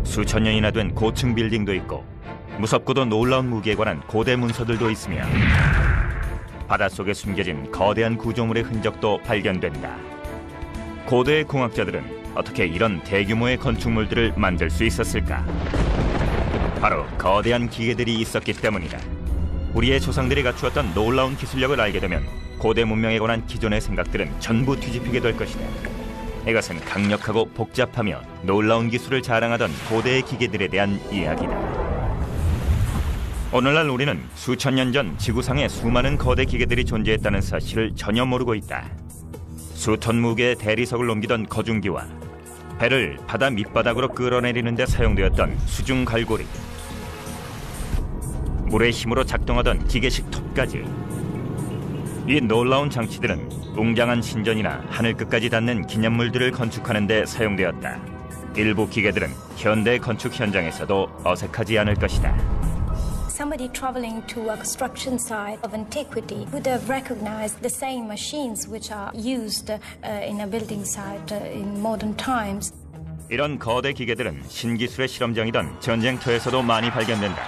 수천 년이나 된 고층 빌딩도 있고 무섭고도 놀라운 무기에 관한 고대 문서들도 있으며 바닷속에 숨겨진 거대한 구조물의 흔적도 발견된다. 고대의 공학자들은 어떻게 이런 대규모의 건축물들을 만들 수 있었을까? 바로 거대한 기계들이 있었기 때문이다. 우리의 조상들이 갖추었던 놀라운 기술력을 알게 되면 고대 문명에 관한 기존의 생각들은 전부 뒤집히게 될 것이다. 이것은 강력하고 복잡하며 놀라운 기술을 자랑하던 고대의 기계들에 대한 이야기다. 오늘날 우리는 수천 년 전 지구상에 수많은 거대 기계들이 존재했다는 사실을 전혀 모르고 있다. 수톤 무게의 대리석을 넘기던 거중기와 배를 바다 밑바닥으로 끌어내리는 데 사용되었던 수중 갈고리, 물의 힘으로 작동하던 기계식 톱까지. 이 놀라운 장치들은 웅장한 신전이나 하늘 끝까지 닿는 기념물들을 건축하는 데 사용되었다. 일부 기계들은 현대 건축 현장에서도 어색하지 않을 것이다. Somebody traveling to a construction site of antiquity would have recognized the same machines which are used in a building site in modern times. 이런 거대 기계들은 신기술의 실험장이던 전쟁터에서도 많이 발견된다.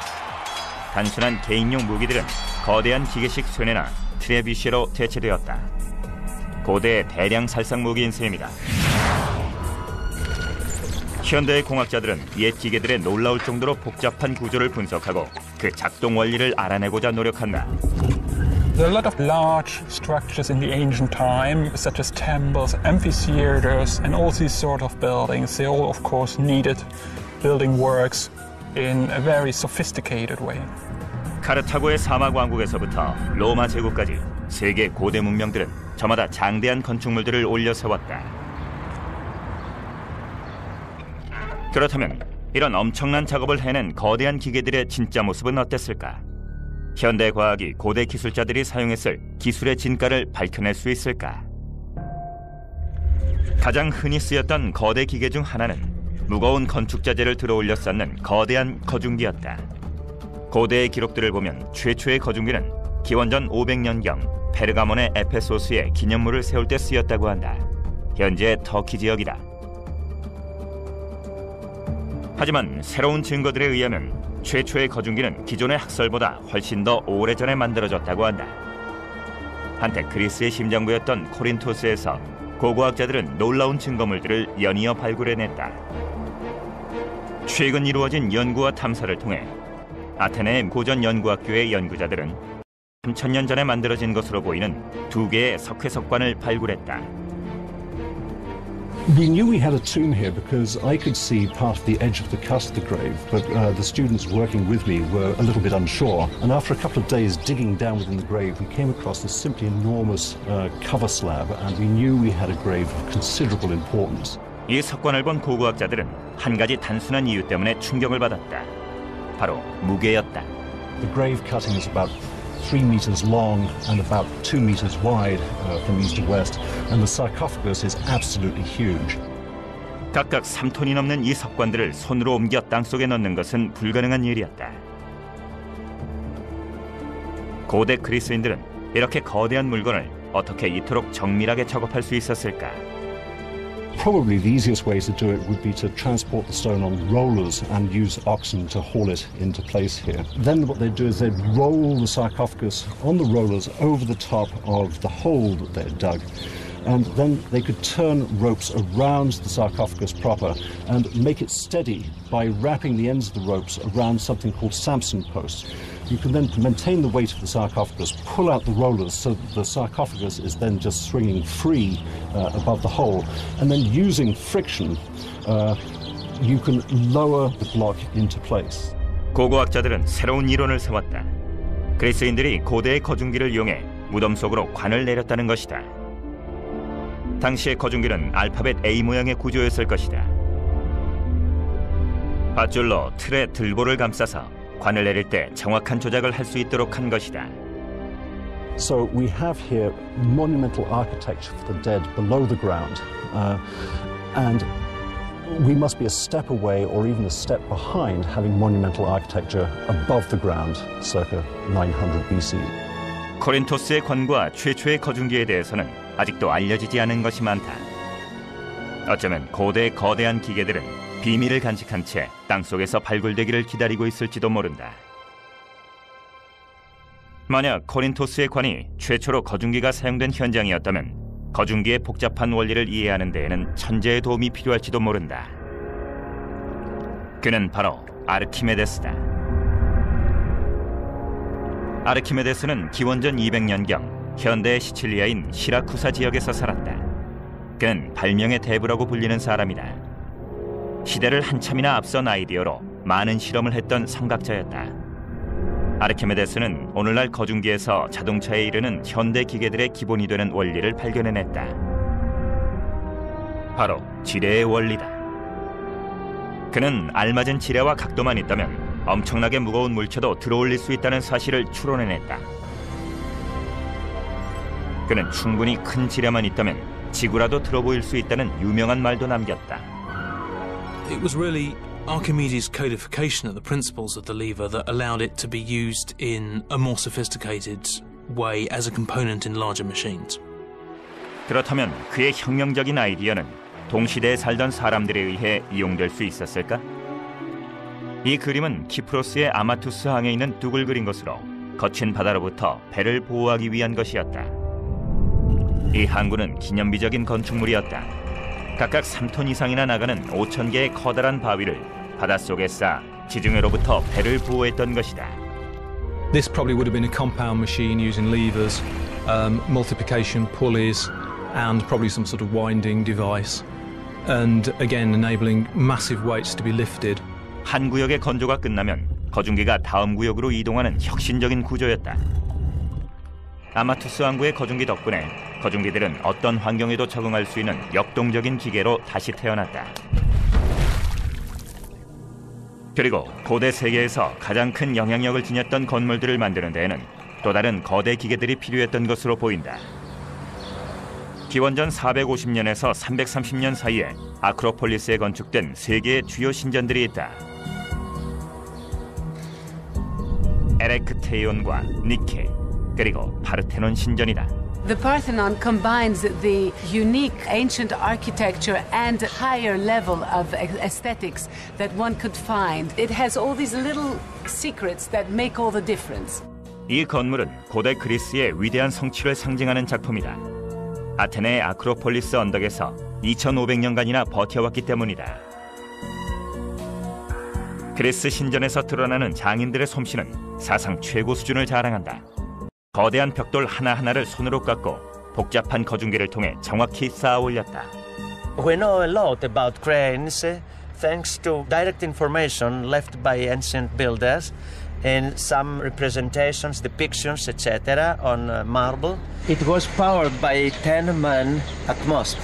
단순한 개인용 무기들은 거대한 기계식 쇠뇌나 트레비쉬로 대체되었다. 고대의 대량 살상 무기인 셈이다. 현대의 공학자들은 옛 기계들의 놀라울 정도로 복잡한 구조를 분석하고 그 작동 원리를 알아내고자 노력한다. There are a lot of large structures in the ancient time, such as temples, amphitheaters, and all these sort of buildings. They all, of course, needed building works in a very sophisticated way. 카르타고의 사막 왕국에서부터 로마 제국까지 세계 고대 문명들은 저마다 장대한 건축물들을 올려 세웠다. 그렇다면 이런 엄청난 작업을 해낸 거대한 기계들의 진짜 모습은 어땠을까? 현대 과학이 고대 기술자들이 사용했을 기술의 진가를 밝혀낼 수 있을까? 가장 흔히 쓰였던 거대 기계 중 하나는 무거운 건축 자재를 들어올려 쌓는 거대한 거중기였다. 고대의 기록들을 보면 최초의 거중기는 기원전 500년경 페르가몬의 에페소스에 기념물을 세울 때 쓰였다고 한다. 현재 터키 지역이다. 하지만 새로운 증거들에 의하면 최초의 거중기는 기존의 학설보다 훨씬 더 오래전에 만들어졌다고 한다. 한때 그리스의 심장부였던 코린토스에서 고고학자들은 놀라운 증거물들을 연이어 발굴해냈다. 최근 이루어진 연구와 탐사를 통해 아테네 고전 연구학교의 연구자들은 3000년 전에 만들어진 것으로 보이는 2개의 석회석관을 발굴했다. We knew we had a tomb here because I could see part of the edge of the cut of the grave, but the students working with me were a little bit unsure. And after a couple of days digging down within the grave, we came across this simply enormous cover slab, and we knew we had a grave of considerable importance. 이 석관을 본 고고학자들은 한 가지 단순한 이유 때문에 충격을 받았다. 바로 무게였다. The grave cutting is about 3 meters long and about 2 meters wide from east to west, and the sarcophagus is absolutely huge. 각각 3톤이 넘는 이 석관들을 손으로 옮겨 땅속에 넣는 것은 불가능한 일이었다. 고대 그리스인들은 이렇게 거대한 물건을 어떻게 이토록 정밀하게 작업할 수 있었을까? Probably the easiest way to do it would be to transport the stone on rollers and use oxen to haul it into place here. Then what they'd do is they'd roll the sarcophagus on the rollers over the top of the hole that they'd dug. And then they could turn ropes around the sarcophagus proper and make it steady by wrapping the ends of the ropes around something called Samson posts. You can then maintain the weight of the sarcophagus, pull out the rollers so that the sarcophagus is then just swinging free above the hole. And then using friction, you can lower the block into place. 고고학자들은 새로운 이론을 세웠다. 그리스인들이 고대의 거중기를 이용해 무덤 속으로 관을 내렸다는 것이다. 당시의 거중기는 알파벳 A 모양의 구조였을 것이다. 밧줄로 틀에 들보를 감싸서 관을 내릴 때 정확한 조작을 할 수 있도록 한 것이다. So we have here monumental architecture for the dead below the ground, and we must be a step away or even a step behind having monumental architecture above the ground, circa 900 BC. 코린토스의 관과 최초의 거중기에 대해서는 아직도 알려지지 않은 것이 많다. 어쩌면 고대의 거대한 기계들은 비밀을 간직한 채 땅속에서 발굴되기를 기다리고 있을지도 모른다. 만약 코린토스의 관이 최초로 거중기가 사용된 현장이었다면 거중기의 복잡한 원리를 이해하는 데에는 천재의 도움이 필요할지도 모른다. 그는 바로 아르키메데스다. 아르키메데스는 기원전 200년경 현대의 시칠리아인 시라쿠사 지역에서 살았다. 그는 발명의 대부라고 불리는 사람이다. 시대를 한참이나 앞선 아이디어로 많은 실험을 했던 성각자였다. 아르키메데스는 오늘날 거중기에서 자동차에 이르는 현대 기계들의 기본이 되는 원리를 발견해냈다. 바로 지뢰의 원리다. 그는 알맞은 지뢰와 각도만 있다면 엄청나게 무거운 물체도 들어올릴 수 있다는 사실을 추론해냈다. 그는 충분히 큰 지뢰만 있다면 지구라도 들어 보일 수 있다는 유명한 말도 남겼다. It was really Archimedes' codification of the principles of the lever that allowed it to be used in a more sophisticated way as a component in larger machines. 그렇다면 그의 혁명적인 아이디어는 동시대에 살던 사람들에 의해 이용될 수 있었을까? 이 그림은 키프로스의 아마투스 항에 있는 둑을 그린 것으로 거친 바다로부터 배를 보호하기 위한 것이었다. 이 항구는 기념비적인 건축물이었다. 각각 3톤 이상이나 나가는 5,000개의 커다란 바위를 바닷속에 쌓아 지중해로부터 배를 보호했던 것이다. This probably would have been a compound machine using levers, multiplication pulleys, and probably some sort of winding device. And again, enabling massive weights to be lifted. 한 구역의 건조가 끝나면 거중기가 다음 구역으로 이동하는 혁신적인 구조였다. 아마투스 항구의 거중기 덕분에 거중기들은 어떤 환경에도 적응할 수 있는 역동적인 기계로 다시 태어났다. 그리고 고대 세계에서 가장 큰 영향력을 지녔던 건물들을 만드는 데에는 또 다른 거대 기계들이 필요했던 것으로 보인다. 기원전 450년에서 330년 사이에 아크로폴리스에 건축된 세 개의 주요 신전들이 있다. 에레크테이온과 니케, 그리고 파르테논 신전이다. The Parthenon combines the unique ancient architecture and higher level of aesthetics that one could find. It has all these little secrets that make all the difference. 이 건물은 고대 그리스의 위대한 성취를 상징하는 작품이다. 아테네의 아크로폴리스 언덕에서 2500년간이나 버텨왔기 때문이다. 그리스 신전에서 드러나는 장인들의 솜씨는 사상 최고 수준을 자랑한다. 거대한 벽돌 하나하나를 손으로 깎고 복잡한 거중기를 통해 정확히 쌓아 올렸다. We know a lot about cranes thanks to direct information left by ancient builders and some representations, depictions, etc. on marble. It was powered by 10 men at most.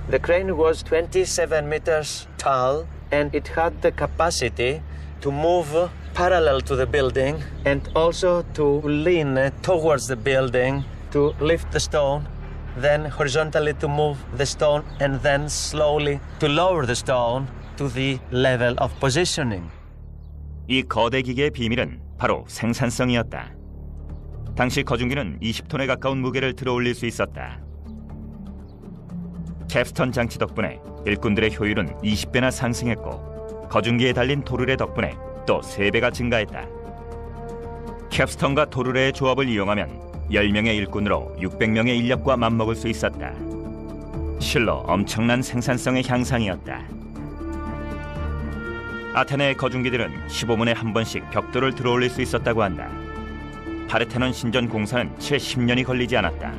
The crane was 27 meters tall and it had the capacity to move parallel to the building and also to lean towards the building to lift the stone, then horizontally to move the stone and then slowly to lower the stone to the level of positioning. 이 거대 기계의 비밀은 바로 생산성이었다. 당시 거중기는 20톤에 가까운 무게를 들어올릴 수 있었다. 캡스턴 장치 덕분에 일꾼들의 효율은 20배나 상승했고 거중기에 달린 도르래 덕분에 또 3배가 증가했다. 캡스턴과 도르래의 조합을 이용하면 10명의 일꾼으로 600명의 인력과 맞먹을 수 있었다. 실로 엄청난 생산성의 향상이었다. 아테네의 거중기들은 15분에 한 번씩 벽돌을 들어올릴 수 있었다고 한다. 파르테논 신전 공사는 채 10년이 걸리지 않았다.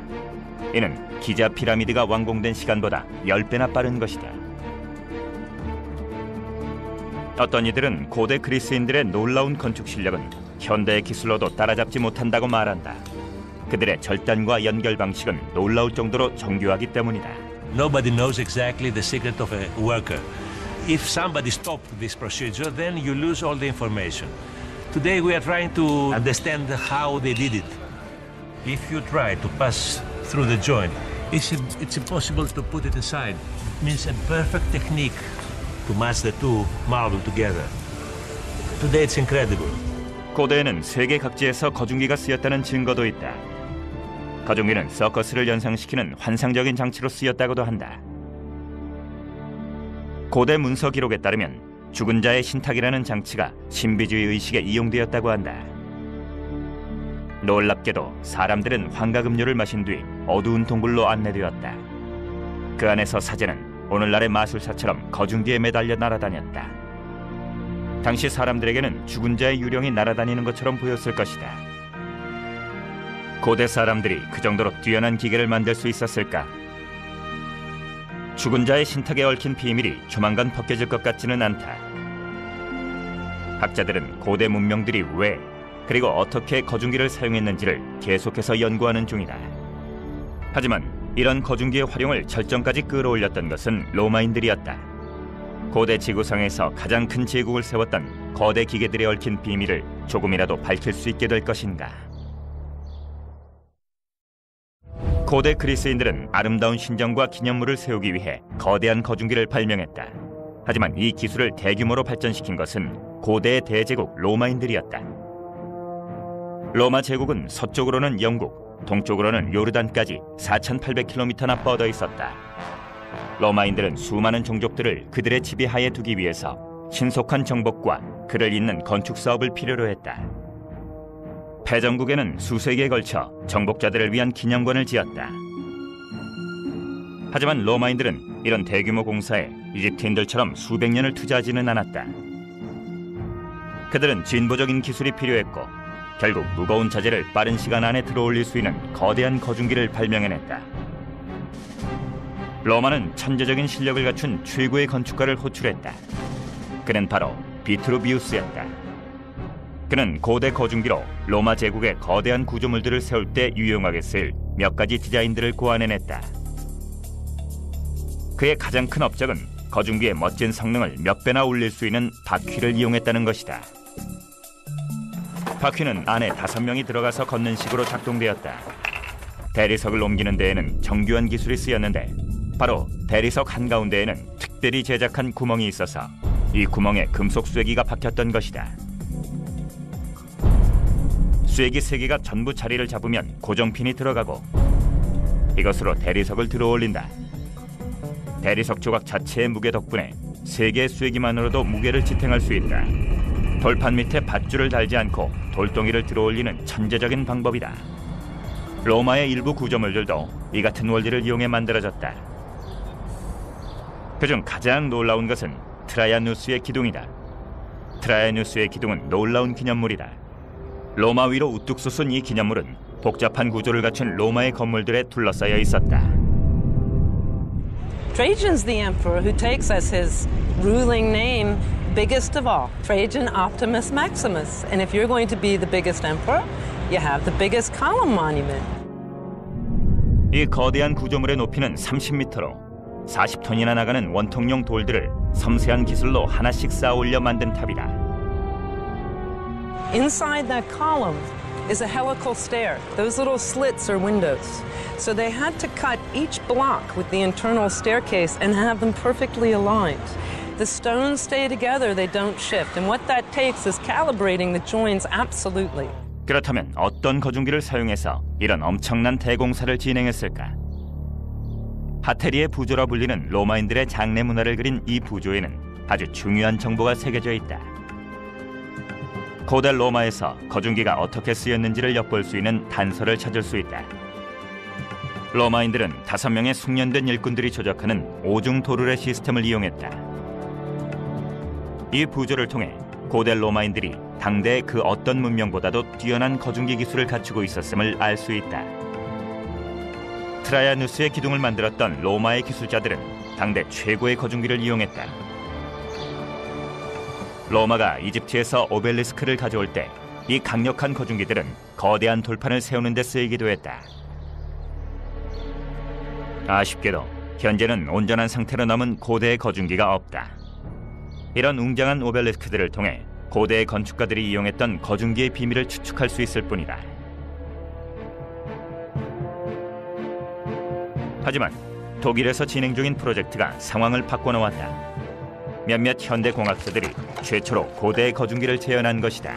이는 기자 피라미드가 완공된 시간보다 10배나 빠른 것이다. 어떤 이들은 고대 그리스인들의 놀라운 건축 실력은 현대의 기술로도 따라잡지 못한다고 말한다. 그들의 절단과 연결 방식은 놀라울 정도로 정교하기 때문이다. Nobody knows exactly the secret of a worker. If somebody stopped this procedure, then you lose all the information. Today we are trying to understand how they did it. If you try to pass through the joint, it's impossible to put it inside. It means a perfect technique to match the two marble together. Today it's incredible. 고대에는 세계 각지에서 거중기가 쓰였다는 증거도 있다. 거중기는 서커스를 연상시키는 환상적인 장치로 쓰였다고도 한다. 고대 문서 기록에 따르면 죽은 자의 신탁이라는 장치가 신비주의 의식에 이용되었다고 한다. 놀랍게도 사람들은 환가금료를 마신 뒤 어두운 동굴로 안내되었다. 그 안에서 사제는 오늘날의 마술사처럼 거중기에 매달려 날아다녔다. 당시 사람들에게는 죽은 자의 유령이 날아다니는 것처럼 보였을 것이다. 고대 사람들이 그 정도로 뛰어난 기계를 만들 수 있었을까? 죽은 자의 신탁에 얽힌 비밀이 조만간 벗겨질 것 같지는 않다. 학자들은 고대 문명들이 왜 그리고 어떻게 거중기를 사용했는지를 계속해서 연구하는 중이다. 하지만 이런 거중기의 활용을 절정까지 끌어올렸던 것은 로마인들이었다. 고대 지구상에서 가장 큰 제국을 세웠던 거대 기계들에 얽힌 비밀을 조금이라도 밝힐 수 있게 될 것인가. 고대 그리스인들은 아름다운 신전과 기념물을 세우기 위해 거대한 거중기를 발명했다. 하지만 이 기술을 대규모로 발전시킨 것은 고대의 대제국 로마인들이었다. 로마 제국은 서쪽으로는 영국, 동쪽으로는 요르단까지 4,800km나 뻗어 있었다. 로마인들은 수많은 종족들을 그들의 지배하에 두기 위해서 신속한 정복과 그를 잇는 건축 사업을 필요로 했다. 패전국에는 수세기에 걸쳐 정복자들을 위한 기념관을 지었다. 하지만 로마인들은 이런 대규모 공사에 이집트인들처럼 수백 년을 투자하지는 않았다. 그들은 진보적인 기술이 필요했고 결국 무거운 자재를 빠른 시간 안에 들어올릴 수 있는 거대한 거중기를 발명해냈다. 로마는 천재적인 실력을 갖춘 최고의 건축가를 호출했다. 그는 바로 비트루비우스였다. 그는 고대 거중기로 로마 제국의 거대한 구조물들을 세울 때 유용하게 쓸 몇 가지 디자인들을 고안해냈다. 그의 가장 큰 업적은 거중기의 멋진 성능을 몇 배나 올릴 수 있는 바퀴를 이용했다는 것이다. 바퀴는 안에 5명이 들어가서 걷는 식으로 작동되었다. 대리석을 옮기는 데에는 정교한 기술이 쓰였는데 바로 대리석 한가운데에는 특별히 제작한 구멍이 있어서 이 구멍에 금속 쇠기가 박혔던 것이다. 쇠기 3개가 전부 자리를 잡으면 고정핀이 들어가고 이것으로 대리석을 들어올린다. 대리석 조각 자체의 무게 덕분에 3개의 쇠기만으로도 무게를 지탱할 수 있다. 돌판 밑에 밧줄을 달지 않고 돌덩이를 들어올리는 천재적인 방법이다. 로마의 일부 구조물들도 이 같은 원리를 이용해 만들어졌다. 그중 가장 놀라운 것은 트라이아누스의 기둥이다. 트라이아누스의 기둥은 놀라운 기념물이다. 로마 위로 우뚝 솟은 이 기념물은 복잡한 구조를 갖춘 로마의 건물들에 둘러싸여 있었다. Trajan's the emperor who takes as his ruling name biggest of all, Trajan Optimus Maximus. And if you're going to be the biggest emperor, you have the biggest column monument. 이 거대한 구조물의 높이는 30m로 40톤이나 나가는 원통용 돌들을 섬세한 기술로 하나씩 쌓아 올려 만든 탑이다. Inside that column is a helical stair. Those little slits are windows. So they had to cut each block with the internal staircase and have them perfectly aligned. The stones stay together, they don't shift. And what that takes is calibrating the joints absolutely. 그렇다면 어떤 거중기를 사용해서 이런 엄청난 대공사를 진행했을까? 하테리의 부조라 불리는 로마인들의 장례 문화를 그린 이 부조에는 아주 중요한 정보가 새겨져 있다. 고대 로마에서 거중기가 어떻게 쓰였는지를 엿볼 수 있는 단서를 찾을 수 있다. 로마인들은 5명의 숙련된 일꾼들이 조작하는 오중 도르래 시스템을 이용했다. 이 부조를 통해 고대 로마인들이 당대의 그 어떤 문명보다도 뛰어난 거중기 기술을 갖추고 있었음을 알 수 있다. 트라이아누스의 기둥을 만들었던 로마의 기술자들은 당대 최고의 거중기를 이용했다. 로마가 이집트에서 오벨리스크를 가져올 때 이 강력한 거중기들은 거대한 돌판을 세우는 데 쓰이기도 했다. 아쉽게도 현재는 온전한 상태로 남은 고대의 거중기가 없다. 이런 웅장한 오벨리스크들을 통해 고대의 건축가들이 이용했던 거중기의 비밀을 추측할 수 있을 뿐이다. 하지만 독일에서 진행 중인 프로젝트가 상황을 바꿔놓았다. 몇몇 현대 공학자들이 최초로 고대의 거중기를 재현한 것이다.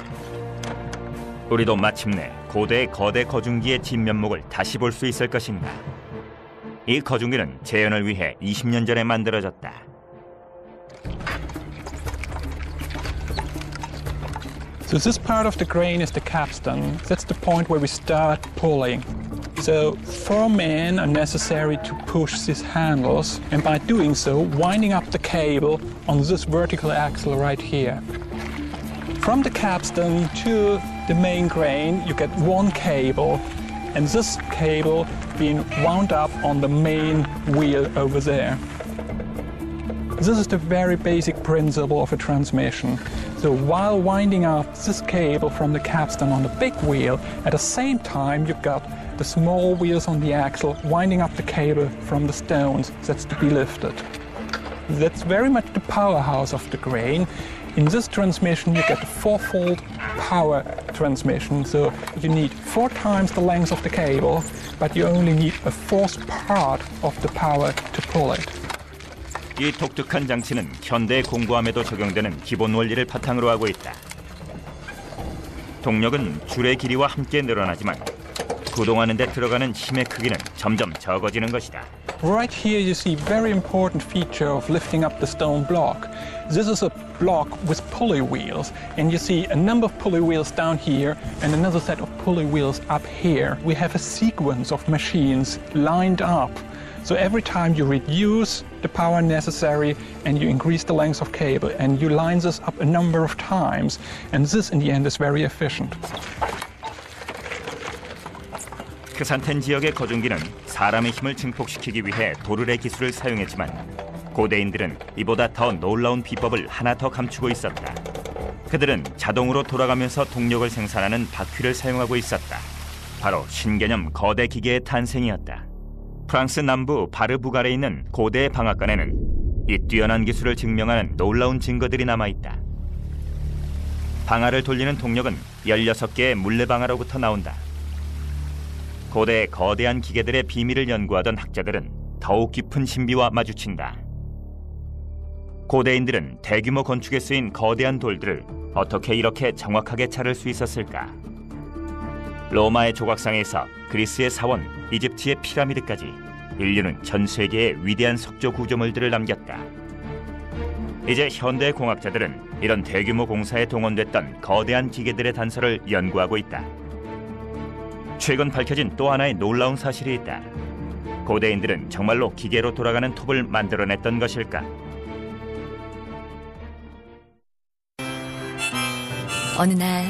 우리도 마침내 고대의 거대 거중기의 진면목을 다시 볼 수 있을 것인가. 이 거중기는 재현을 위해 20년 전에 만들어졌다. So this part of the crane is the capstan. That's the point where we start pulling. So 4 men are necessary to push these handles, and by doing so, winding up the cable on this vertical axle right here. From the capstan to the main crane, you get 1 cable, and this cable being wound up on the main wheel over there. This is the very basic principle of a transmission. So while winding up this cable from the capstan on the big wheel, at the same time you've got the small wheels on the axle winding up the cable from the stones that's to be lifted. That's very much the powerhouse of the crane. In this transmission you get a 4-fold power transmission, so you need 4 times the length of the cable, but you only need a 1/4 part of the power to pull it. 이 독특한 장치는 현대 공구함에도 적용되는 기본 원리를 바탕으로 하고 있다. 동력은 줄의 길이와 함께 늘어나지만 구동하는 데 들어가는 힘의 크기는 점점 적어지는 것이다. Right here you see a very important feature of lifting up the stone block. This is a block with pulley wheels, and you see a number of pulley wheels down here and another set of pulley wheels up here. We have a sequence of machines lined up. So every time you reduce the power necessary and you increase the length of cable, and you line this up a number of times, and this in the end is very efficient. 크산텐 지역의 거중기는 사람의 힘을 증폭시키기 위해 도르래 기술을 사용했지만 고대인들은 이보다 더 놀라운 비법을 하나 더 감추고 있었다. 그들은 자동으로 돌아가면서 동력을 생산하는 바퀴를 사용하고 있었다. 바로 신개념 거대 기계의 탄생이었다. 프랑스 남부 바르부갈에 있는 고대 방앗간에는 이 뛰어난 기술을 증명하는 놀라운 증거들이 남아있다. 방아를 돌리는 동력은 16개의 물레방아로부터 나온다. 고대 거대한 기계들의 비밀을 연구하던 학자들은 더욱 깊은 신비와 마주친다. 고대인들은 대규모 건축에 쓰인 거대한 돌들을 어떻게 이렇게 정확하게 자를 수 있었을까? 로마의 조각상에서 그리스의 사원, 이집트의 피라미드까지 인류는 전 세계에 위대한 석조 구조물들을 남겼다. 이제 현대 공학자들은 이런 대규모 공사에 동원됐던 거대한 기계들의 단서를 연구하고 있다. 최근 밝혀진 또 하나의 놀라운 사실이 있다. 고대인들은 정말로 기계로 돌아가는 톱을 만들어냈던 것일까? 어느 날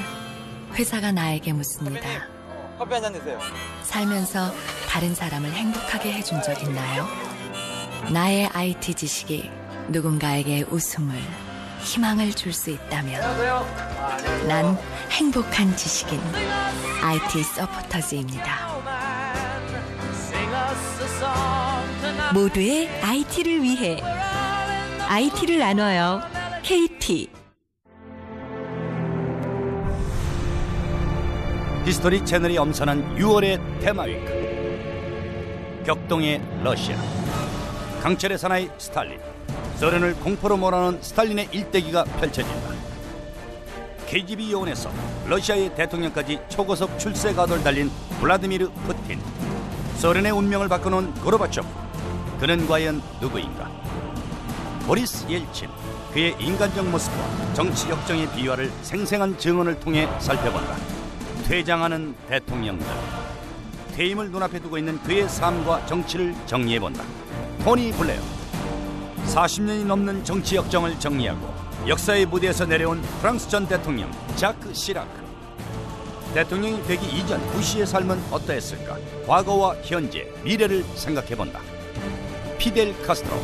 회사가 나에게 묻습니다. 커피 한 잔 드세요. 살면서 다른 사람을 행복하게 해준 적 있나요? 나의 IT 지식이 누군가에게 웃음을, 희망을 줄 수 있다면 난 행복한 지식인 IT 서포터즈입니다. 모두의 IT를 위해 IT를 나눠요. KT. 히스토리 채널이 엄선한 6월의 테마위크. 격동의 러시아, 강철의 사나이 스탈린, 소련을 공포로 몰아넣은 스탈린의 일대기가 펼쳐진다. KGB 요원에서 러시아의 대통령까지 초고속 출세가도를 달린 블라디미르 푸틴, 소련의 운명을 바꿔놓은 고르바초프, 그는 과연 누구인가? 보리스 옐친, 그의 인간적 모습과 정치 역정의 비화를 생생한 증언을 통해 살펴본다. 퇴장하는 대통령들, 퇴임을 눈앞에 두고 있는 그의 삶과 정치를 정리해본다. 토니 블레어, 40년이 넘는 정치 역정을 정리하고 역사의 무대에서 내려온 프랑스 전 대통령 자크 시라크. 대통령이 되기 이전 부시의 삶은 어떠했을까? 과거와 현재, 미래를 생각해본다. 피델 카스트로,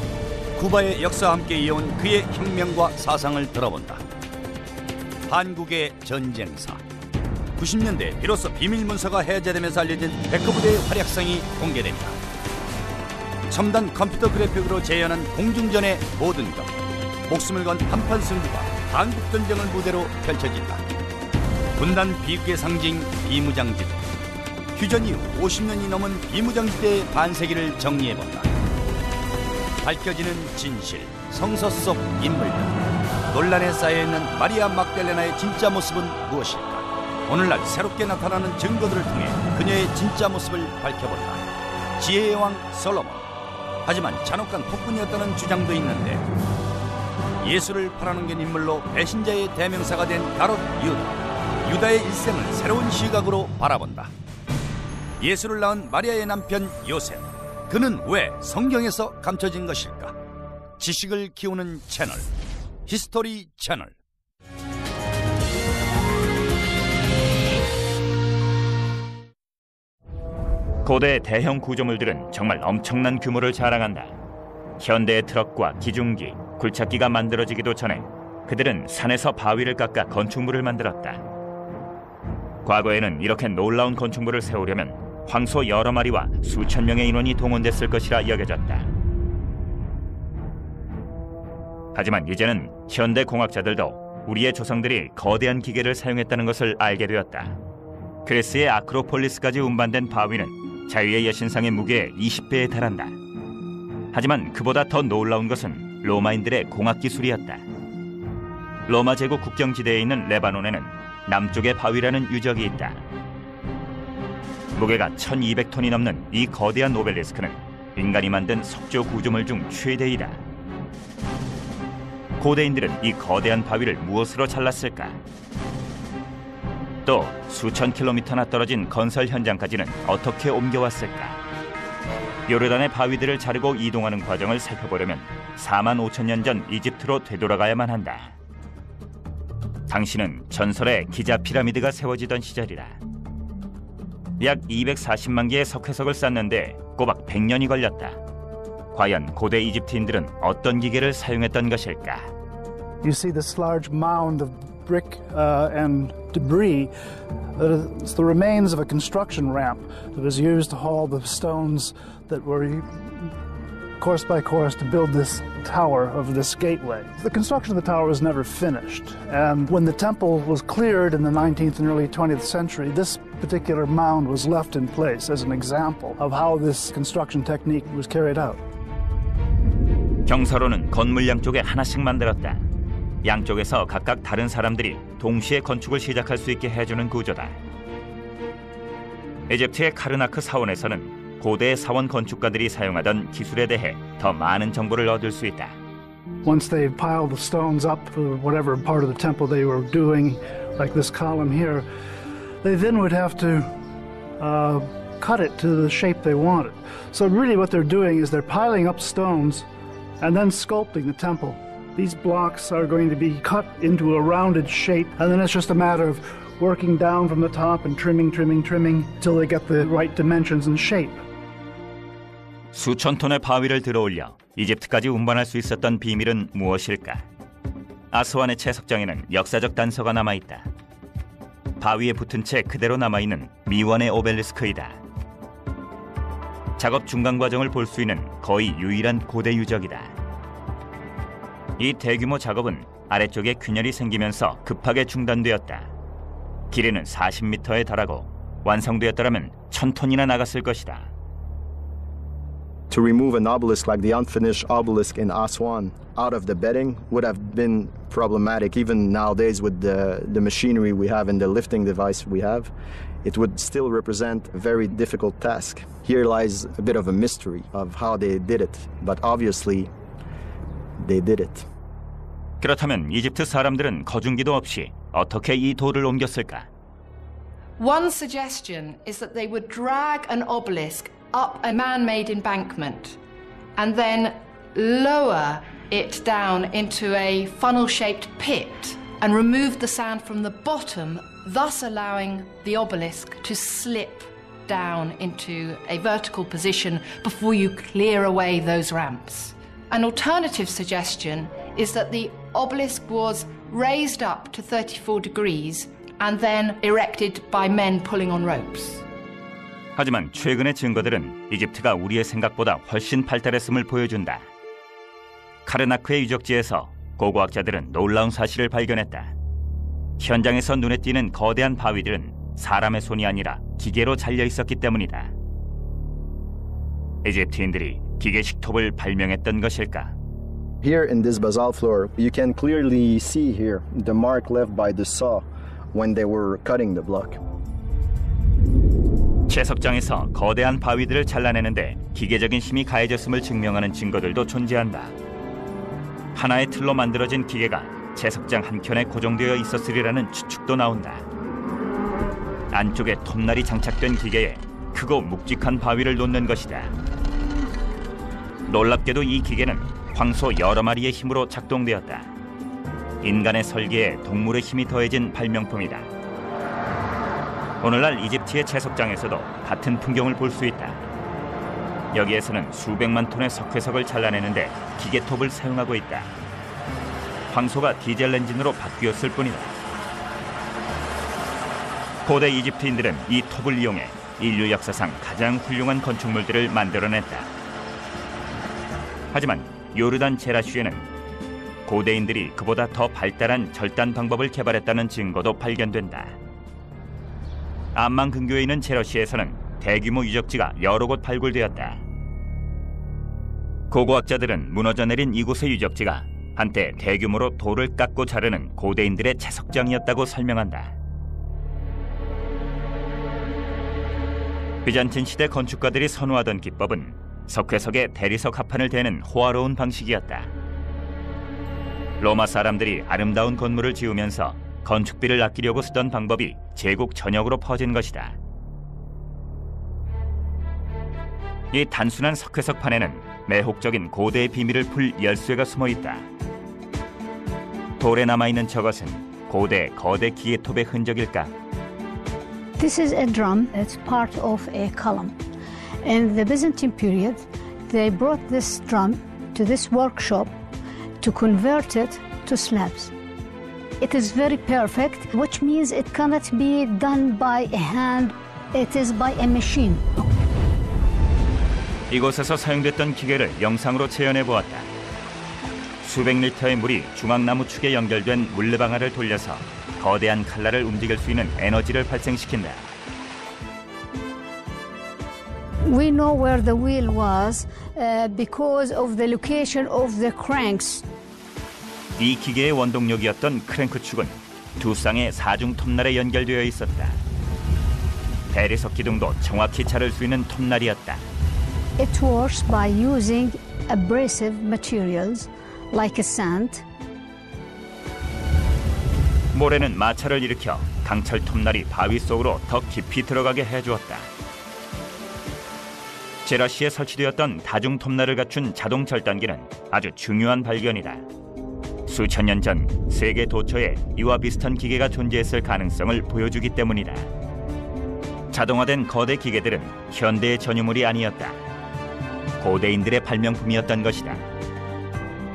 쿠바의 역사와 함께 이어온 그의 혁명과 사상을 들어본다. 한국의 전쟁사, 90년대 비로소 비밀문서가 해제되면서 알려진 백호부대의 활약상이 공개됩니다. 첨단 컴퓨터 그래픽으로 재현한 공중전의 모든 것, 목숨을 건 한판 승부가 한국전쟁을 무대로 펼쳐진다. 분단 비극의 상징 비무장지대, 휴전 이후 50년이 넘은 비무장지대의 반세기를 정리해본다. 밝혀지는 진실, 성서 속 인물들, 논란에 쌓여있는 마리아 막달레나의 진짜 모습은 무엇일까? 오늘날 새롭게 나타나는 증거들을 통해 그녀의 진짜 모습을 밝혀본다. 지혜의 왕 솔로몬, 하지만 잔혹한 폭군이었다는 주장도 있는데 예수를 팔아넘긴 인물로 배신자의 대명사가 된 가롯 유다, 유다의 일생을 새로운 시각으로 바라본다. 예수를 낳은 마리아의 남편 요셉, 그는 왜 성경에서 감춰진 것일까? 지식을 키우는 채널, 히스토리 채널. 고대 대형 구조물들은 정말 엄청난 규모를 자랑한다. 현대의 트럭과 기중기, 굴착기가 만들어지기도 전에 그들은 산에서 바위를 깎아 건축물을 만들었다. 과거에는 이렇게 놀라운 건축물을 세우려면 황소 여러 마리와 수천 명의 인원이 동원됐을 것이라 여겨졌다. 하지만 이제는 현대 공학자들도 우리의 조상들이 거대한 기계를 사용했다는 것을 알게 되었다. 그리스의 아크로폴리스까지 운반된 바위는 자유의 여신상의 무게의 20배에 달한다. 하지만 그보다 더 놀라운 것은 로마인들의 공학기술이었다. 로마 제국 국경지대에 있는 레바논에는 남쪽의 바위라는 유적이 있다. 무게가 1200톤이 넘는 이 거대한 오벨리스크는 인간이 만든 석조 구조물 중 최대이다. 고대인들은 이 거대한 바위를 무엇으로 잘랐을까? 또 수천 킬로미터나 떨어진 건설 현장까지는 어떻게 옮겨왔을까? 요르단의 바위들을 자르고 이동하는 과정을 살펴보려면 4만 5천 년 전 이집트로 되돌아가야만 한다. 당시는 전설의 기자 피라미드가 세워지던 시절이다. 약 240만 개의 석회석을 쌓는데 꼬박 100년이 걸렸다. 과연 고대 이집트인들은 어떤 기계를 사용했던 것일까? You see this large mound of brick and debris. It's the remains of a construction ramp that was used to haul the stones that were course by course to build this tower of this gateway. The construction of the tower was never finished, and when the temple was cleared in the 19th and early 20th century, this particular mound was left in place as an example of how this construction technique was carried out. 경사로는 건물 양쪽에 하나씩 만들었다. 양쪽에서 각각 다른 사람들이 동시에 건축을 시작할 수 있게 해주는 구조다. 이집트의 카르나크 사원에서는 고대 사원 건축가들이 사용하던 기술에 대해 더 많은 정보를 얻을 수 있다. Once they piled the stones up for whatever part of the temple they were doing, like this column here, they then would have to cut it to the shape they wanted. So really what they're doing is they're piling up stones and then sculpting the temple. These blocks are going to be cut into a rounded shape, and then it's just a matter of working down from the top and trimming till they get the right dimensions and shape. 수천 톤의 바위를 들어올려 이집트까지 운반할 수 있었던 비밀은 무엇일까? 아스완의 채석장에는 역사적 단서가 남아있다. 바위에 붙은 채 그대로 남아있는 미원의 오벨리스크이다. 작업 중간 과정을 볼 수 있는 거의 유일한 고대 유적이다. 이 대규모 작업은 아래쪽에 균열이 생기면서 급하게 중단되었다. 길이는 40m에 달하고 완성되었더라면 1000톤이나 나갔을 것이다. To remove an obelisk like the unfinished obelisk in Aswan out of the bedding would have been problematic. Even nowadays with the machinery we have and the lifting device we have, it would still represent a very difficult task. Here lies a bit of a mystery of how they did it, but obviously they did it. 그렇다면 이집트 사람들은 거중기도 없이 어떻게 이 돌을 옮겼을까? One suggestion is that they would drag an obelisk up a man-made embankment and then lower it down into a funnel-shaped pit and remove the sand from the bottom, thus allowing the obelisk to slip down into a vertical position before you clear away those ramps. An alternative suggestion is that the obelisk was raised up to 34 degrees and then erected by men pulling on ropes. 하지만 최근의 증거들은 이집트가 우리의 생각보다 훨씬 발달했음을 보여준다. 카르나크의 유적지에서 고고학자들은 놀라운 사실을 발견했다. 현장에서 눈에 띄는 거대한 바위들은 사람의 손이 아니라 기계로 잘려 있었기 때문이다. 이집트인들이 기계식 톱을 발명했던 것일까? Here in this basalt floor, you can clearly see here the mark left by the saw when they were cutting the block. 채석장에서 거대한 바위들을 잘라내는데 기계적인 힘이 가해졌음을 증명하는 증거들도 존재한다. 하나의 틀로 만들어진 기계가 채석장 한켠에 고정되어 있었으리라는 추측도 나온다. 안쪽에 톱날이 장착된 기계에 크고 묵직한 바위를 놓는 것이다. 놀랍게도 이 기계는 황소 여러 마리의 힘으로 작동되었다. 인간의 설계에 동물의 힘이 더해진 발명품이다. 오늘날 이집트의 채석장에서도 같은 풍경을 볼 수 있다. 여기에서는 수백만 톤의 석회석을 잘라내는데 기계톱을 사용하고 있다. 황소가 디젤 엔진으로 바뀌었을 뿐이다. 고대 이집트인들은 이 톱을 이용해 인류 역사상 가장 훌륭한 건축물들을 만들어냈다. 하지만 요르단 제라슈에는 고대인들이 그보다 더 발달한 절단 방법을 개발했다는 증거도 발견된다. 암만 근교에 있는 제러시에서는 대규모 유적지가 여러 곳 발굴되었다. 고고학자들은 무너져 내린 이곳의 유적지가 한때 대규모로 돌을 깎고 자르는 고대인들의 채석장이었다고 설명한다. 비잔틴 시대 건축가들이 선호하던 기법은 석회석에 대리석 합판을 대는 호화로운 방식이었다. 로마 사람들이 아름다운 건물을 지으면서 건축비를 아끼려고 쓰던 방법이 제국 전역으로 퍼진 것이다. 이 단순한 석회석판에는 매혹적인 고대의 비밀을 풀 열쇠가 숨어 있다. 돌에 남아있는 저것은 고대 거대 기계톱의 흔적일까? This is a drum. It's part of a column. In the Byzantine period, they brought this drum to this workshop to convert it to slabs. It is very perfect, which means it cannot be done by a hand. It is by a machine. 이곳에서 사용됐던 기계를 영상으로 재현해 보았다. 수백 리터의 물이 중앙나무 축에 연결된 물레방아를 돌려서 거대한 칼날을 움직일 수 있는 에너지를 발생시킨다. We know where the wheel was because of the location of the cranks. 이 기계의 원동력이었던 크랭크 축은 두 쌍의 사중 톱날에 연결되어 있었다. 대리석 기둥도 정확히 자를 수 있는 톱날이었다. It works by using abrasive materials like a sand. 모래는 마찰을 일으켜 강철 톱날이 바위 속으로 더 깊이 들어가게 해주었다. 제라시에 설치되었던 다중 톱날을 갖춘 자동 절단기는 아주 중요한 발견이다. 수천 년 전 세계 도처에 이와 비슷한 기계가 존재했을 가능성을 보여주기 때문이다. 자동화된 거대 기계들은 현대의 전유물이 아니었다. 고대인들의 발명품이었던 것이다.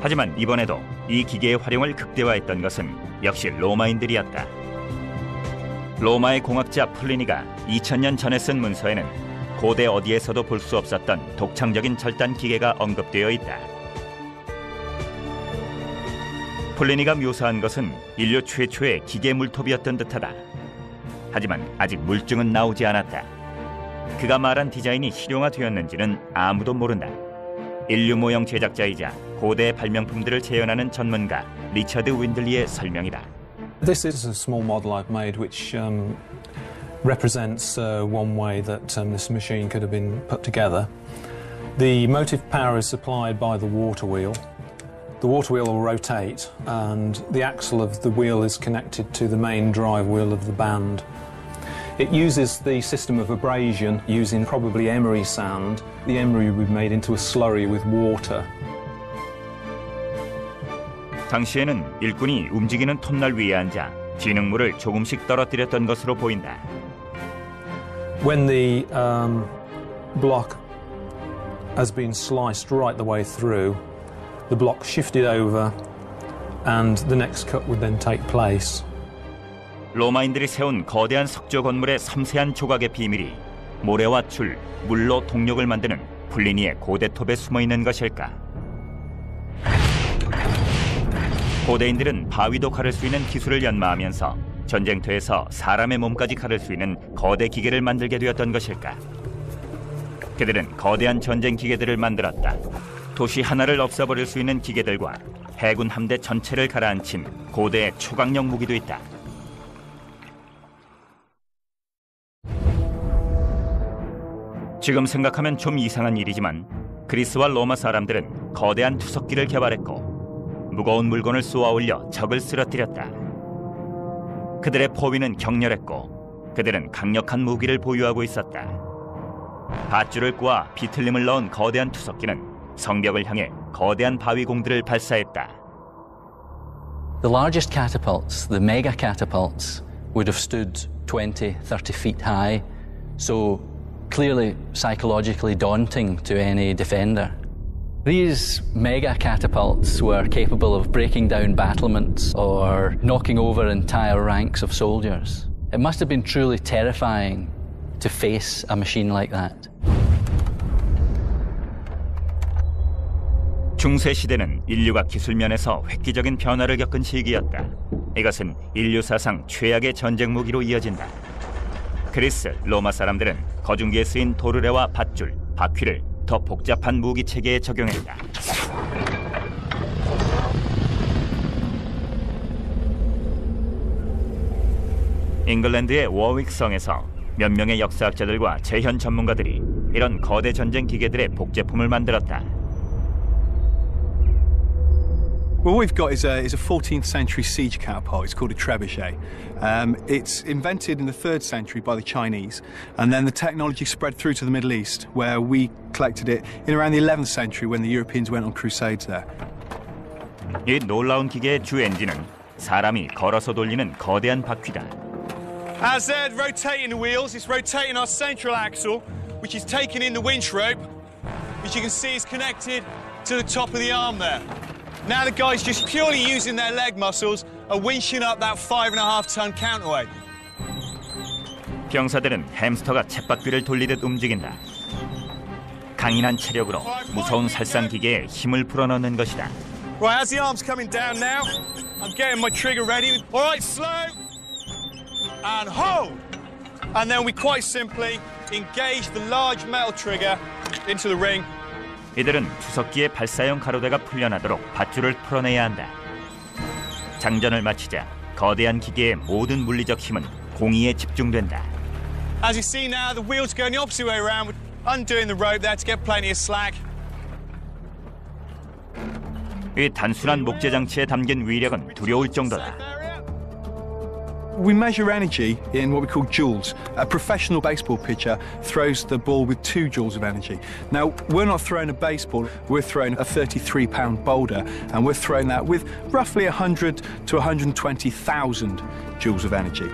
하지만 이번에도 이 기계의 활용을 극대화했던 것은 역시 로마인들이었다. 로마의 공학자 플리니가 2000년 전에 쓴 문서에는 고대 어디에서도 볼 수 없었던 독창적인 절단 기계가 언급되어 있다. 플리니가 묘사한 것은 인류 최초의 기계 물톱이었던 듯하다. 하지만 아직 물증은 나오지 않았다. 그가 말한 디자인이 실용화되었는지는 아무도 모른다. 인류 모형 제작자이자 고대 발명품들을 재현하는 전문가 리처드 윈들리의 설명이다. This is a small model I've made which represents one way that this machine could have been put together. The motive power is supplied by the water wheel. The water wheel will rotate and the axle of the wheel is connected to the main drive wheel of the band. It uses the system of abrasion using probably emery sand. The emery will be made into a slurry with water. 당시에는 일꾼이 움직이는 톱날 위에 앉아 진흙물을 조금씩 떨어뜨렸던 것으로 보인다. When the block has been sliced right the way through, the block shifted over and the next cut would then take place. 로마인들이 세운 거대한 석조 건물의 섬세한 조각의 비밀이 모래와 줄, 물로 동력을 만드는 플리니의 고대톱에 숨어있는 것일까? 고대인들은 바위도 가를 수 있는 기술을 연마하면서 전쟁터에서 사람의 몸까지 가를 수 있는 거대 기계를 만들게 되었던 것일까? 그들은 거대한 전쟁 기계들을 만들었다. 도시 하나를 없애버릴 수 있는 기계들과 해군 함대 전체를 가라앉힌 고대의 초강력 무기도 있다. 지금 생각하면 좀 이상한 일이지만 그리스와 로마 사람들은 거대한 투석기를 개발했고 무거운 물건을 쏘아 올려 적을 쓰러뜨렸다. 그들의 포위는 격렬했고 그들은 강력한 무기를 보유하고 있었다. 밧줄을 꼬아 비틀림을 넣은 거대한 투석기는 성벽을 향해 거대한 바위공들을 발사했다. The largest catapults, the mega catapults, would have stood 20, 30 feet high, so clearly psychologically daunting to any defender. These mega catapults were capable of breaking down battlements or knocking over entire ranks of soldiers. It must have been truly terrifying to face a machine like that. 중세 시대는 인류가 기술 면에서 획기적인 변화를 겪은 시기였다. 이것은 인류 사상 최악의 전쟁 무기로 이어진다. 그리스, 로마 사람들은 거중기에 쓰인 도르래와 밧줄, 바퀴를 더 복잡한 무기 체계에 적용했다. 잉글랜드의 워윅성에서 몇 명의 역사학자들과 재현 전문가들이 이런 거대 전쟁 기계들의 복제품을 만들었다. Well, what we've got is a 14th century siege catapult. It's called a trebuchet. It's invented in the 3rd century by the Chinese, and then the technology spread through to the Middle East, where we collected it in around the 11th century when the Europeans went on crusades there. 이 놀라운 기계의 주 엔진은 사람이 걸어서 돌리는 거대한 바퀴다. As they're rotating the wheels, it's rotating our central axle, which is taking in the winch rope, which you can see is connected to the top of the arm there. Now the guys just purely using their leg muscles are winching up that 5.5-ton counterweight. 병사들은 햄스터가 쳇바퀴를 돌리듯 움직인다. 강인한 체력으로 무서운 살상 기계에 힘을 불어넣는 것이다. Right, as the arm's coming down now, I'm getting my trigger ready. All right, slow and hold. And then we quite simply engage the large metal trigger into the ring. 이들은 투석기의 발사용 가로대가 풀려나도록 밧줄을 풀어내야 한다. 장전을 마치자 거대한 기계의 모든 물리적 힘은 공이에 집중된다. As you see now, the wheels going the opposite way around, undoing the rope there to get plenty of slack. 이 단순한 목재 장치에 담긴 위력은 두려울 정도다. We measure energy in what we call joules. A professional baseball pitcher throws the ball with 2 joules of energy. Now, we're not throwing a baseball, we're throwing a 33-pound boulder, and we're throwing that with roughly 100 to 120,000 joules of energy.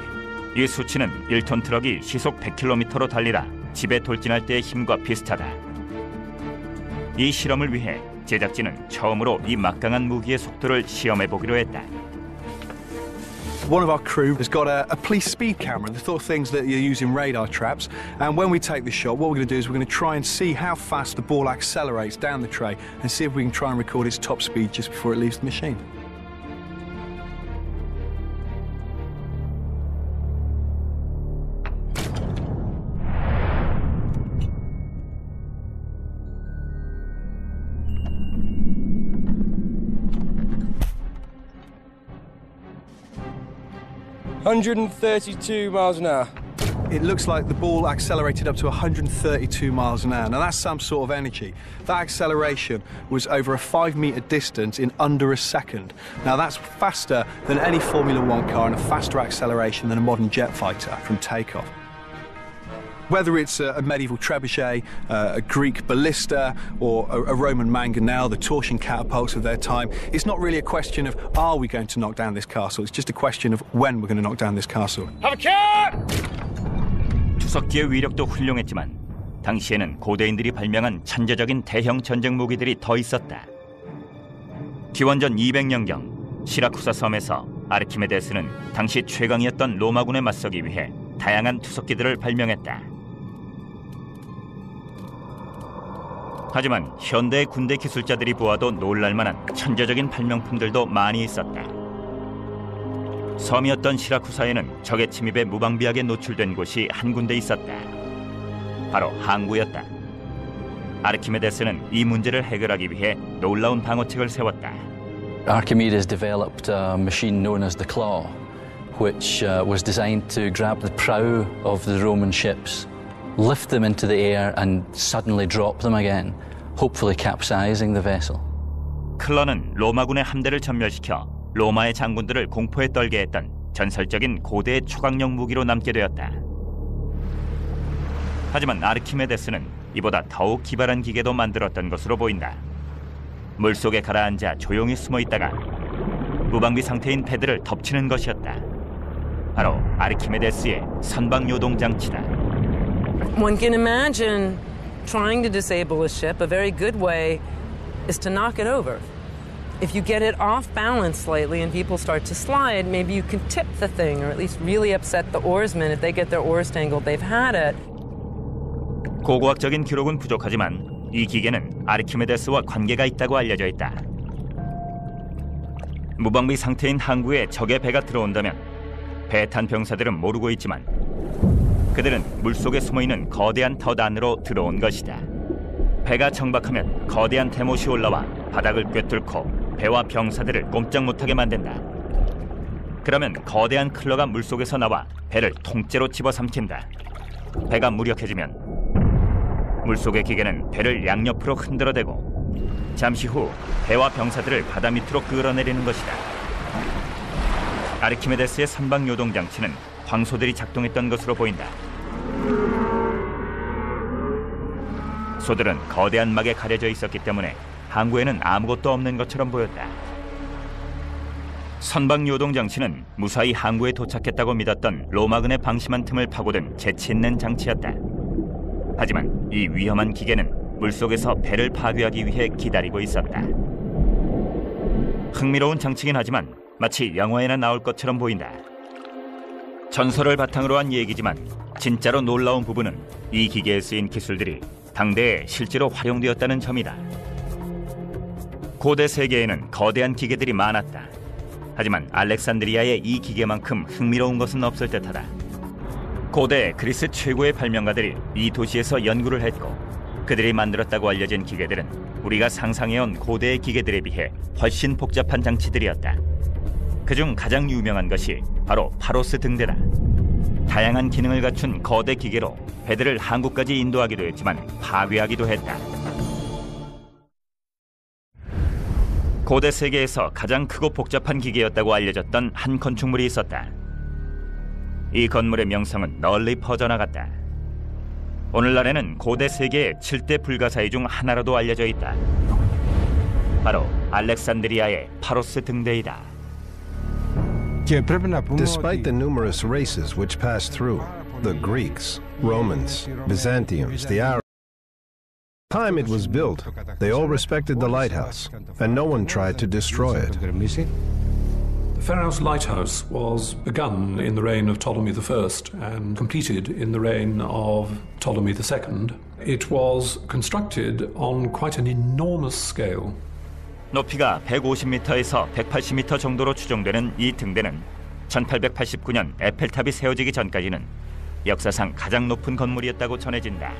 이 수치는 1톤 트럭이 시속 100km로 달리다 집에 돌진할 때의 힘과 비슷하다. 이 실험을 위해 제작진은 처음으로 이 막강한 무기의 속도를 시험해보기로 했다. One of our crew has got a police speed camera, the sort of things that you use in radar traps. And when we take the shot, what we're going to do is we're going to try and see how fast the ball accelerates down the tray and see if we can try and record its top speed just before it leaves the machine. $132 miles an hour. It looks like the ball accelerated up to 132 miles an hour. Now that's some sort of energy. That acceleration was over a 5-metre distance in under a second. Now that's faster than any Formula One car and a faster acceleration than a modern jet fighter from takeoff. Whether it's a medieval trebuchet, a Greek ballista, or a Roman mangonel, the torsion catapults of their time, it's not really a question of are we going to knock down this castle, it's just a question of when we're going to knock down this castle. Have a cat! 투석기의 위력도 훌륭했지만 당시에는 고대인들이 발명한 천재적인 대형 전쟁 무기들이 더 있었다. 기원전 200년경 시라쿠사 섬에서 아르키메데스는 당시 최강이었던 로마군에 맞서기 위해 다양한 투석기들을 발명했다. 하지만 현대의 군대 기술자들이 보아도 놀랄만한 천재적인 발명품들도 많이 있었다. 섬이었던 시라쿠사에는 적의 침입에 무방비하게 노출된 곳이 한 군데 있었다. 바로 항구였다. 아르키메데스는 이 문제를 해결하기 위해 놀라운 방어책을 세웠다. Archimedes developed a machine known as the claw, which was designed to grab the prow of the Roman ships, lift them into the air and suddenly drop them again, hopefully capsizing the vessel. 클러는 로마군의 함대를 전멸시켜 로마의 장군들을 공포에 떨게 했던 전설적인 고대의 초강력 무기로 남게 되었다. 하지만 아르키메데스는 이보다 더욱 기발한 기계도 만들었던 것으로 보인다. 물속에 가라앉아 조용히 숨어 있다가 무방비 상태인 패드를 덮치는 것이었다. 바로 아르키메데스의 선박요동 장치다. One can imagine trying to disable a ship. A very good way is to knock it over. If you get it off balance slightly and people start to slide, maybe you can tip the thing or at least really upset the oarsmen. If they get their oars tangled, they've had it. 고고학적인 기록은 부족하지만 이 기계는 아르키메데스와 관계가 있다고 알려져 있다. 무방비 상태인 항구에 적의 배가 들어온다면 배 탄 병사들은 모르고 있지만 그들은 물속에 숨어있는 거대한 덫 안으로 들어온 것이다. 배가 정박하면 거대한 대못이 올라와 바닥을 꿰뚫고 배와 병사들을 꼼짝 못하게 만든다. 그러면 거대한 클러가 물속에서 나와 배를 통째로 집어삼킨다. 배가 무력해지면 물속의 기계는 배를 양옆으로 흔들어대고 잠시 후 배와 병사들을 바다 밑으로 끌어내리는 것이다. 아르키메데스의 선박 요동 장치는 황소들이 작동했던 것으로 보인다. 소들은 거대한 막에 가려져 있었기 때문에 항구에는 아무것도 없는 것처럼 보였다. 선박 요동 장치는 무사히 항구에 도착했다고 믿었던 로마군의 방심한 틈을 파고든 재치 있는 장치였다. 하지만 이 위험한 기계는 물속에서 배를 파괴하기 위해 기다리고 있었다. 흥미로운 장치긴 하지만 마치 영화에나 나올 것처럼 보인다. 전설을 바탕으로 한 얘기지만 진짜로 놀라운 부분은 이 기계에 쓰인 기술들이 당대에 실제로 활용되었다는 점이다. 고대 세계에는 거대한 기계들이 많았다. 하지만 알렉산드리아의 이 기계만큼 흥미로운 것은 없을 듯하다. 고대 그리스 최고의 발명가들이 이 도시에서 연구를 했고 그들이 만들었다고 알려진 기계들은 우리가 상상해온 고대의 기계들에 비해 훨씬 복잡한 장치들이었다. 그중 가장 유명한 것이 바로 파로스 등대다. 다양한 기능을 갖춘 거대 기계로 배들을 항구까지 인도하기도 했지만 파괴하기도 했다. 고대 세계에서 가장 크고 복잡한 기계였다고 알려졌던 한 건축물이 있었다. 이 건물의 명성은 널리 퍼져나갔다. 오늘날에는 고대 세계의 7대 불가사의 중 하나로도 알려져 있다. 바로 알렉산드리아의 파로스 등대이다. Despite the numerous races which passed through, the Greeks, Romans, Byzantiums, the Arabs, the time it was built, they all respected the lighthouse, and no one tried to destroy it. The Pharos Lighthouse was begun in the reign of Ptolemy I and completed in the reign of Ptolemy II. It was constructed on quite an enormous scale. 높이가 150m에서 180m 정도로 추정되는 이 등대는 1889년 에펠탑이 세워지기 전까지는 역사상 가장 높은 건물이었다고 전해진다.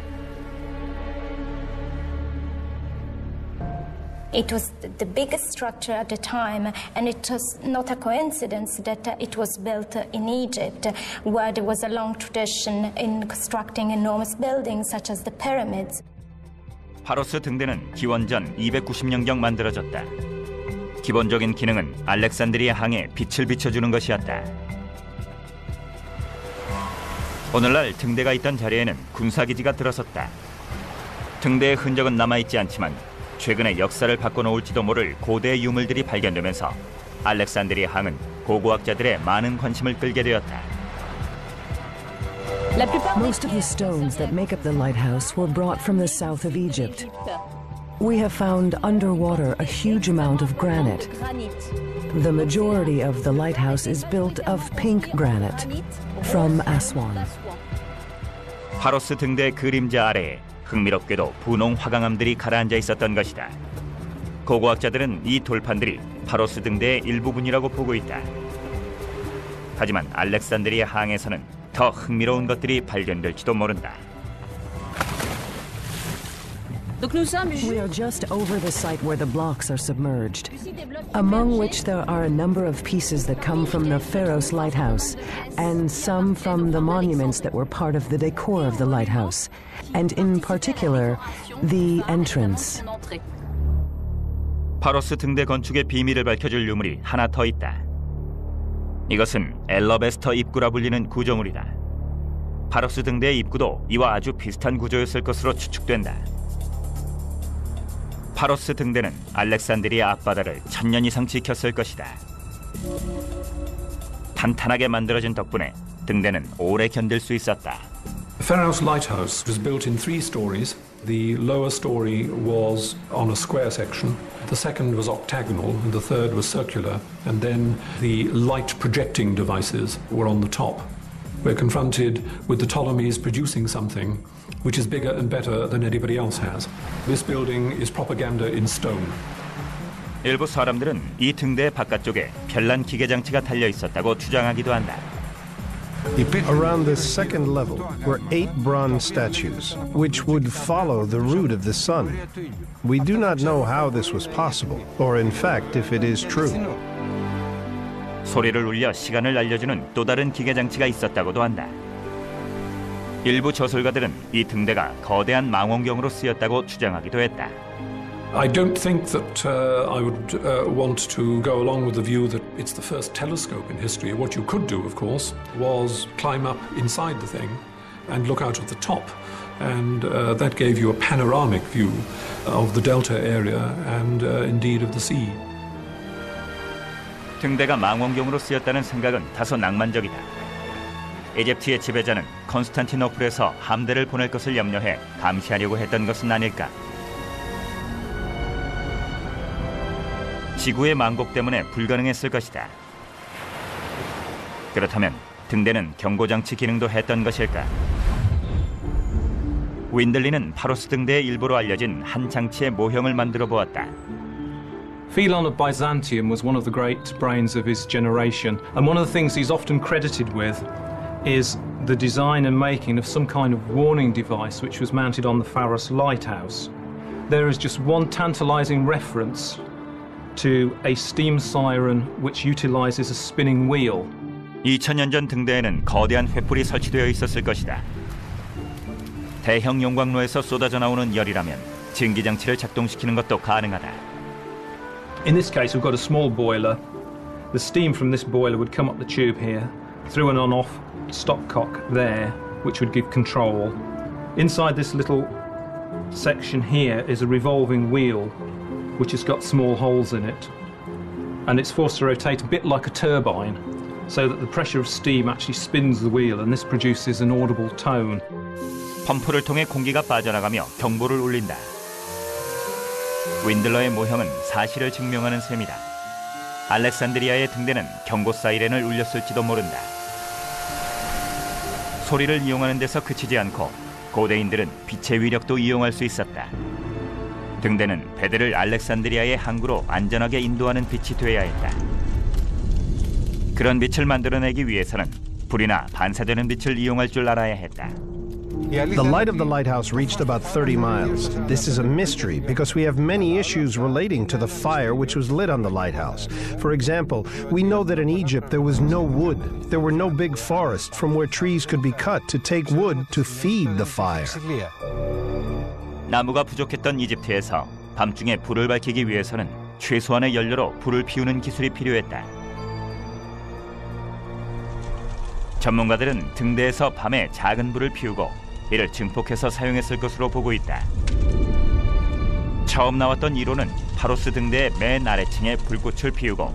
It was the biggest structure at the time, and it was not a coincidence that it was built in Egypt, where there was a long tradition in constructing enormous buildings such as the pyramids. 파로스 등대는 기원전 290년경 만들어졌다. 기본적인 기능은 알렉산드리아 항에 빛을 비춰주는 것이었다. 오늘날 등대가 있던 자리에는 군사기지가 들어섰다. 등대의 흔적은 남아있지 않지만 최근에 역사를 바꿔놓을지도 모를 고대 유물들이 발견되면서 알렉산드리아 항은 고고학자들의 많은 관심을 끌게 되었다. Most of the stones that make up the lighthouse were brought from the south of Egypt. We have found underwater a huge amount of granite. The majority of the lighthouse is built of pink granite from Aswan. 파로스 등대 그림자 아래에 흥미롭게도 분홍 화강암들이 가라앉아 있었던 것이다. 고고학자들은 이 돌판들이 파로스 등대의 일부분이라고 보고 있다. 하지만 알렉산드리아 항에서는 더 흥미로운 것들이 발견될지도 모른다. We are just over the site where the blocks are submerged, among which there are a number of pieces that come from the Pharos lighthouse, and some from the monuments that were part of the decor of the lighthouse, and in particular, the entrance. 파로스 등대 건축의 비밀을 밝혀줄 유물이 하나 더 있다. 이것은 엘러베스터 입구라 불리는 구조물이다. 파로스 등대의 입구도 이와 아주 비슷한 구조였을 것으로 추측된다. 파로스 등대는 알렉산드리아 앞바다를 1000년 이상 지켰을 것이다. 탄탄하게 만들어진 덕분에 등대는 오래 견딜 수 있었다. Pharos Lighthouse was built in 3 stories. The lower story was on a square section, the second was octagonal, and the third was circular, and then the light projecting devices were on the top. We're confronted with the Ptolemies producing something which is bigger and better than anybody else has. This building is propaganda in stone. 일부 사람들은 이 등대 바깥쪽에 별난 기계 장치가 달려 있었다고 주장하기도 한다. Around this second level were 8 bronze statues, which would follow the route of the sun. We do not know how this was possible, or in fact if it is true. 소리를 울려 시간을 알려주는 또 다른 기계 장치가 있었다고도 한다. 일부 저술가들은 이 등대가 거대한 망원경으로 쓰였다고 주장하기도 했다. I don't think that I would want to go along with the view that it's the first telescope in history. What you could do, of course, was climb up inside the thing and look out at the top, and that gave you a panoramic view of the delta area and indeed of the sea. 등대가 망원경으로 쓰였다는 생각은 다소 낭만적이다. 이집트의 지배자는 컨스탄티노플에서 함대를 보낼 것을 염려해 감시하려고 했던 것은 아닐까. 지구의 망곡 때문에 불가능했을 것이다. 그렇다면 등대는 경고장치 기능도 했던 것일까? 윈들리는 파로스 등대의 일부로 알려진 한 장치의 모형을 만들어 보았다. Philon of Byzantium was one of the great brains of his generation, and one of the things he's often credited with is the design and making of some kind of warning device which was mounted on the Pharos lighthouse. There is just one tantalizing reference to a steam siren which utilizes a spinning wheel. 2000년 전 등대에는 거대한 횃불이 설치되어 있었을 것이다. 대형 용광로에서 쏟아져 나오는 열이라면 증기장치를 작동시키는 것도 가능하다. In this case, we've got a small boiler. The steam from this boiler would come up the tube here, through an on-off stopcock there, which would give control. Inside this little section here is a revolving wheel, which has got small holes in it, and it's forced to rotate a bit like a turbine, so that the pressure of steam actually spins the wheel, and this produces an audible tone. 펌프를 통해 공기가 빠져나가며 경보를 울린다. 윈들러의 모형은 사실을 증명하는 셈이다. 알렉산드리아의 등대는 경고 사이렌을 울렸을지도 모른다. 소리를 이용하는 데서 그치지 않고 고대인들은 빛의 위력도 이용할 수 있었다. 등대는 배들을 알렉산드리아의 항구로 안전하게 인도하는 빛이 되어야 했다. 그런 빛을 만들어내기 위해서는 불이나 반사되는 빛을 이용할 줄 알아야 했다. The light of the lighthouse reached about 30 miles. This is a mystery because we have many issues relating to the fire which was lit on the lighthouse. For example, we know that in Egypt there was no wood. There were no big forests from where trees could be cut to take wood to feed the fire. 나무가 부족했던 이집트에서 밤중에 불을 밝히기 위해서는 최소한의 연료로 불을 피우는 기술이 필요했다. 전문가들은 등대에서 밤에 작은 불을 피우고 이를 증폭해서 사용했을 것으로 보고 있다. 처음 나왔던 이론은 파로스 등대의 맨 아래층에 불꽃을 피우고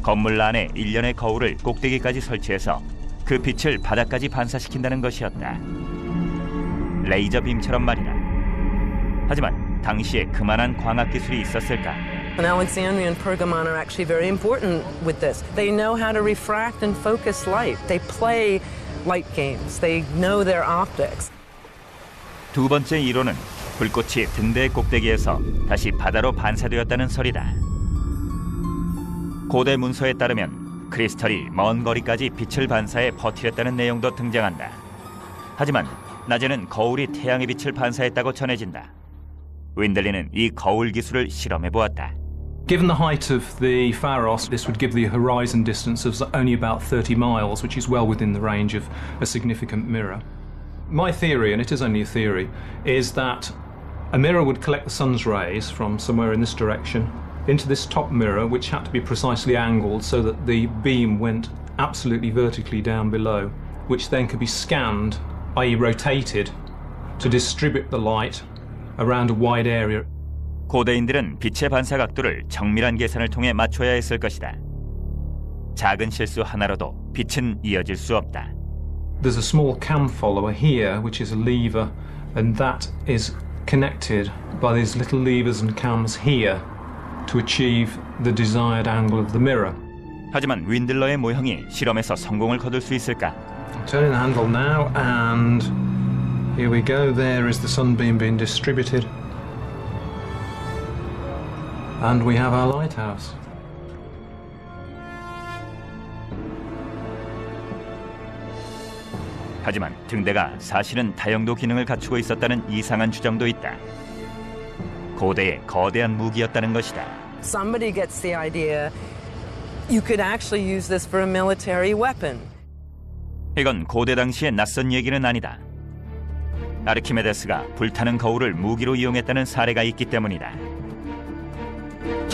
건물 안에 일련의 거울을 꼭대기까지 설치해서 그 빛을 바닥까지 반사시킨다는 것이었다. 레이저 빔처럼 말이다. 하지만 당시에 그만한 광학 기술이 있었을까? Alexandria and Pergamon are actually very important with this. They know how to refract and focus light. They play light games. They know their optics. 두 번째 이론은 불꽃이 등대 꼭대기에서 다시 바다로 반사되었다는 설이다. 고대 문서에 따르면 크리스털이 먼 거리까지 빛을 반사해 버티렸다는 내용도 등장한다. 하지만 낮에는 거울이 태양의 빛을 반사했다고 전해진다. 윈들리는 이 거울 기술을 실험해 보았다. Given the height of the Pharos, this would give the horizon distance of only about 30 miles, which is well within the range of a significant mirror. My theory, and it is only a theory, is that a mirror would collect the sun's rays from somewhere in this direction into this top mirror, which had to be precisely angled so that the beam went absolutely vertically down below, which then could be scanned i.e. rotated, to distribute the light around a wide area. 고대인들은 빛의 반사 각도를 정밀한 계산을 통해 맞춰야 했을 것이다. 작은 실수 하나로도 빛은 이어질 수 없다. There's a small cam follower here, which is a lever, and that is connected by these little levers and cams here to achieve the desired angle of the mirror. 하지만 윈들러의 모형이 실험에서 성공을 거둘 수 있을까? Turning the handle now, and here we go. There is the sunbeam being distributed. And we have our lighthouse. 하지만 등대가 사실은 다용도 기능을 갖추고 있었다는 이상한 주장도 있다. 고대의 거대한 무기였다는 것이다. Somebody gets the idea you could actually use this for a military weapon. 이건 고대 당시의 낯선 얘기는 아니다. 아르키메데스가 불타는 거울을 무기로 이용했다는 사례가 있기 때문이다.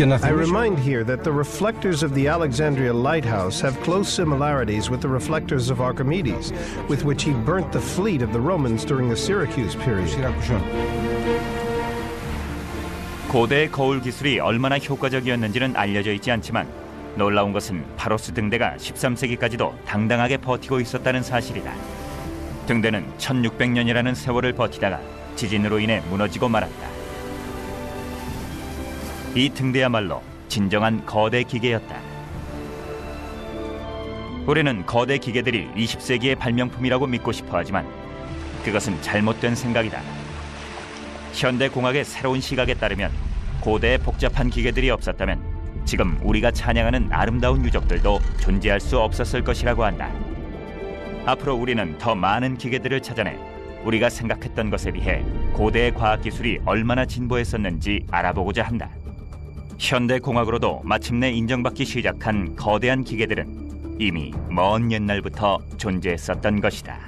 I remind here that the reflectors of the Alexandria lighthouse have close similarities with the reflectors of Archimedes, with which he burnt the fleet of the Romans during the Syracuse period. 고대의 거울 기술이 얼마나 효과적이었는지는 알려져 있지 않지만 놀라운 것은 파로스 등대가 13세기까지도 당당하게 버티고 있었다는 사실이다. 등대는 1600년이라는 세월을 버티다가 지진으로 인해 무너지고 말았다. 이 등대야말로 진정한 거대 기계였다. 우리는 거대 기계들이 20세기의 발명품이라고 믿고 싶어 하지만 그것은 잘못된 생각이다. 현대공학의 새로운 시각에 따르면 고대의 복잡한 기계들이 없었다면 지금 우리가 찬양하는 아름다운 유적들도 존재할 수 없었을 것이라고 한다. 앞으로 우리는 더 많은 기계들을 찾아내 우리가 생각했던 것에 비해 고대의 과학기술이 얼마나 진보했었는지 알아보고자 한다. 현대공학으로도 마침내 인정받기 시작한 거대한 기계들은 이미 먼 옛날부터 존재했었던 것이다.